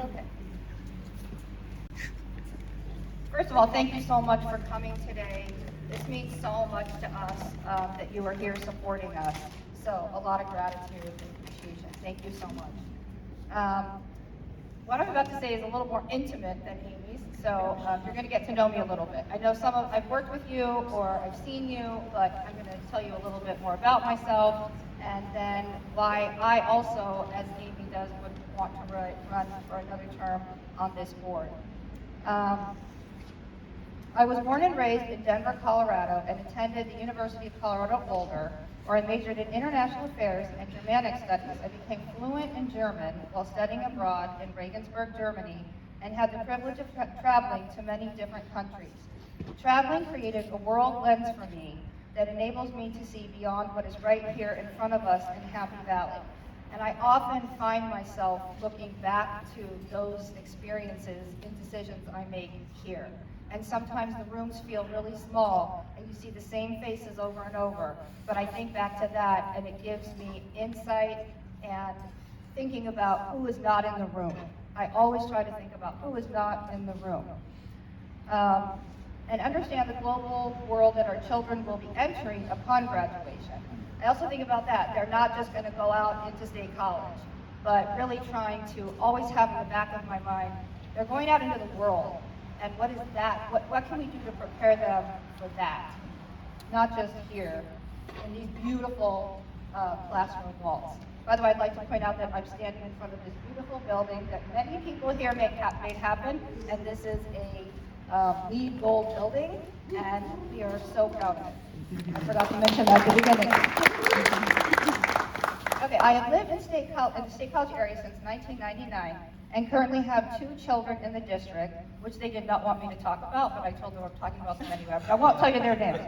Okay. First of all, thank you so much for coming today. This means so much to us that you are here supporting us. So a lot of gratitude and appreciation. Thank you so much. What I'm about to say is a little more intimate than Amy's, so you're going to get to know me a little bit. I know I've worked with you or I've seen you, but I'm going to tell you a little bit more about myself and then why I also, as Amy does, would want to run for another term on this board. I was born and raised in Denver, Colorado, and attended the University of Colorado Boulder, where I majored in international affairs and Germanic studies. I became fluent in German while studying abroad in Regensburg, Germany, and had the privilege of traveling to many different countries. Traveling created a world lens for me that enables me to see beyond what is right here in front of us in Happy Valley. And I often find myself looking back to those experiences in decisions I make here. And sometimes the rooms feel really small and you see the same faces over and over. But I think back to that and it gives me insight and thinking about who is not in the room. I always try to think about who is not in the room. And understand the global world that our children will be entering upon graduation. I also think about that. They're not just going to go out into state college, but really trying to always have in the back of my mind, they're going out into the world. And what is that? What can we do to prepare them for that? Not just here, in these beautiful classroom walls. By the way, I'd like to point out that I'm standing in front of this beautiful building that many people here made happen, and this is a LEED Gold building, and we are so proud of it. I forgot to mention that at the beginning. Okay, I have lived in the State College area since 1999, and currently have 2 children in the district, which they did not want me to talk about, but I told them I'm talking about them anyway. But I won't tell you their names.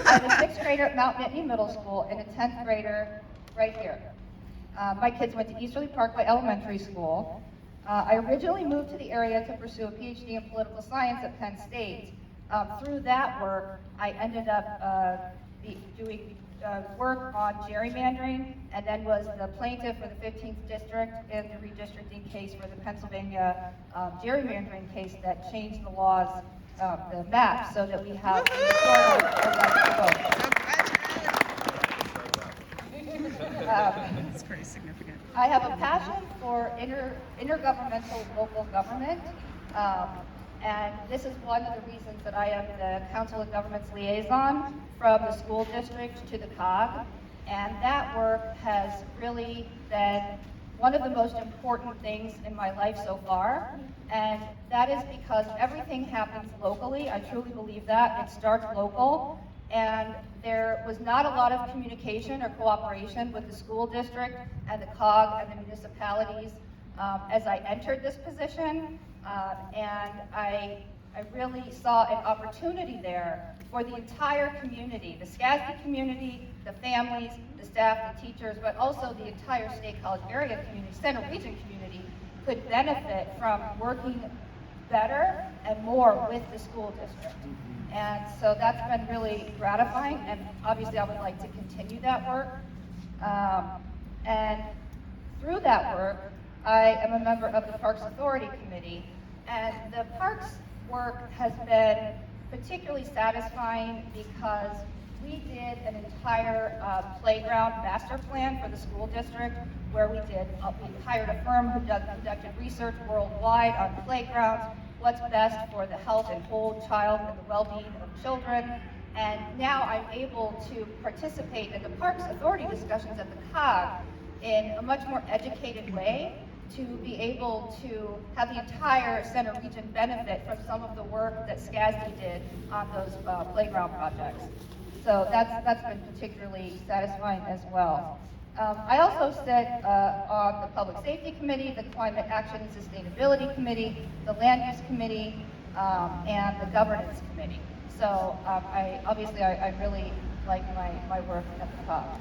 I have a 6th grader at Mount Nittany Middle School and a 10th grader right here. My kids went to Easterly Parkway Elementary School. I originally moved to the area to pursue a PhD in political science at Penn State. Through that work, I ended up doing work on gerrymandering, and then was the plaintiff for the 15th district in the redistricting case for the Pennsylvania gerrymandering case that changed the laws, the map, so that we have That's pretty significant. I have a passion for intergovernmental local government, and this is one of the reasons that I am the Council of Governments liaison from the school district to the COG, and that work has really been one of the most important things in my life so far, and that is because everything happens locally. I truly believe that. It starts local, and there was not a lot of communication or cooperation with the school district and the COG and the municipalities as I entered this position, and I really saw an opportunity there for the entire community, the SCASD community, the families, the staff, the teachers, but also the entire State College area community, Center Region community, could benefit from working better and more with the school district. And so that's been really gratifying, and obviously I would like to continue that work. And through that work, I am a member of the Parks Authority Committee, and the Parks work has been particularly satisfying because we did an entire playground master plan for the school district where we hired a firm who conducted research worldwide on playgrounds, what's best for the health and whole child and the well-being of children. And now I'm able to participate in the Parks Authority discussions at the COG in a much more educated way, to be able to have the entire Center Region benefit from some of the work that SCASD did on those playground projects. So that's been particularly satisfying as well. I also sit on the Public Safety Committee, the Climate Action and Sustainability Committee, the Land Use Committee, and the Governance Committee. So I really like my work at the top.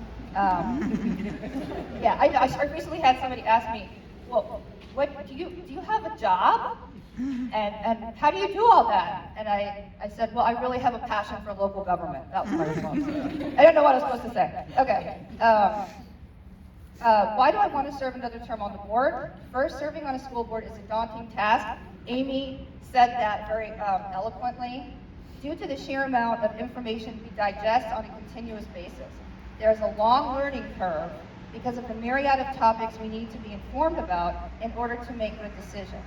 Yeah, I recently had somebody ask me, well, what do you have a job? And how do you do all that? And I said, well, I really have a passion for local government. That was my response. I didn't know what I was supposed to say. Okay. Why do I want to serve another term on the board? First, serving on a school board is a daunting task. Amy said that very eloquently. Due to the sheer amount of information we digest on a continuous basis, there's a long learning curve because of the myriad of topics we need to be informed about in order to make good decisions.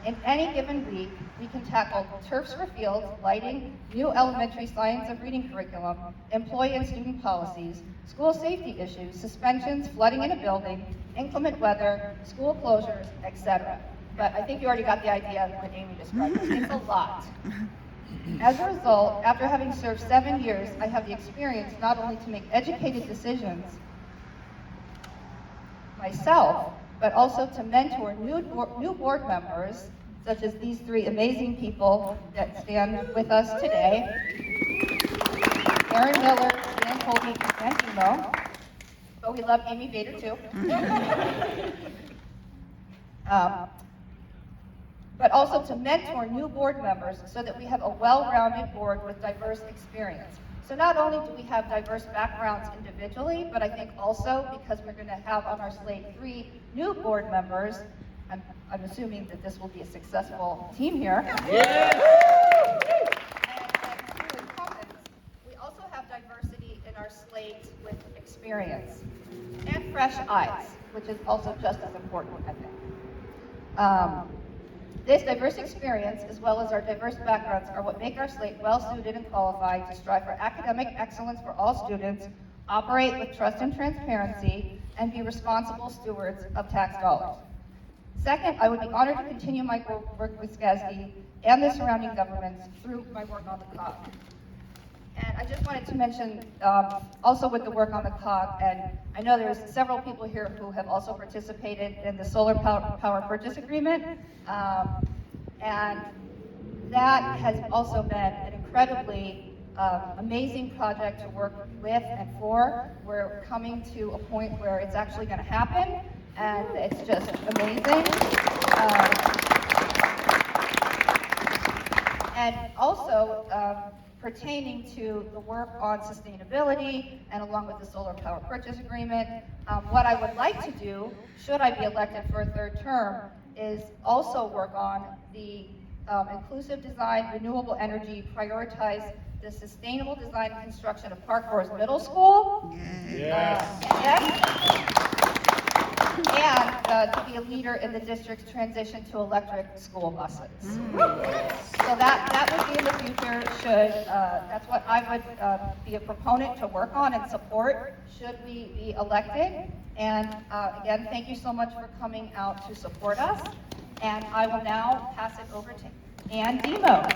In any given week, we can tackle turfs for fields, lighting, new elementary science of reading curriculum, employee and student policies, school safety issues, suspensions, flooding in a building, inclement weather, school closures, etc. But I think you already got the idea when Amy described it. It's a lot. As a result, after having served 7 years, I have the experience not only to make educated decisions myself, but also to mentor new board members, such as these three amazing people that stand with us today: Aaron Miller, Dan Colby, and Timo. But we love Amy Vader too. But also to mentor new board members so that we have a well-rounded board with diverse experience. So not only do we have diverse backgrounds individually, but I think also because we're going to have on our slate 3 new board members, I'm assuming that this will be a successful team here. Yeah. And two incumbents, we also have diversity in our slate with experience and fresh eyes, which is also just as important, I think. This diverse experience, as well as our diverse backgrounds, are what make our slate well-suited and qualified to strive for academic excellence for all students, operate with trust and transparency, and be responsible stewards of tax dollars. Second, I would be honored to continue my work with SCASD and the surrounding governments through my work on the COG. And I just wanted to mention, also with the work on the COG, and I know there's several people here who have also participated in the solar power purchase agreement, and that has also been an incredibly amazing project to work with and for. We're coming to a point where it's actually going to happen, and it's just amazing. And also, pertaining to the work on sustainability and along with the solar power purchase agreement, what I would like to do, should I be elected for a third term, is also work on the inclusive design, renewable energy, prioritize the sustainable design and construction of Park Forest Middle School. Yes. And to be a leader in the district's transition to electric school buses. So that would be in the future. That's what I would be a proponent to work on and support should we be elected. And again, thank you so much for coming out to support us. And I will now pass it over to Ann Demo.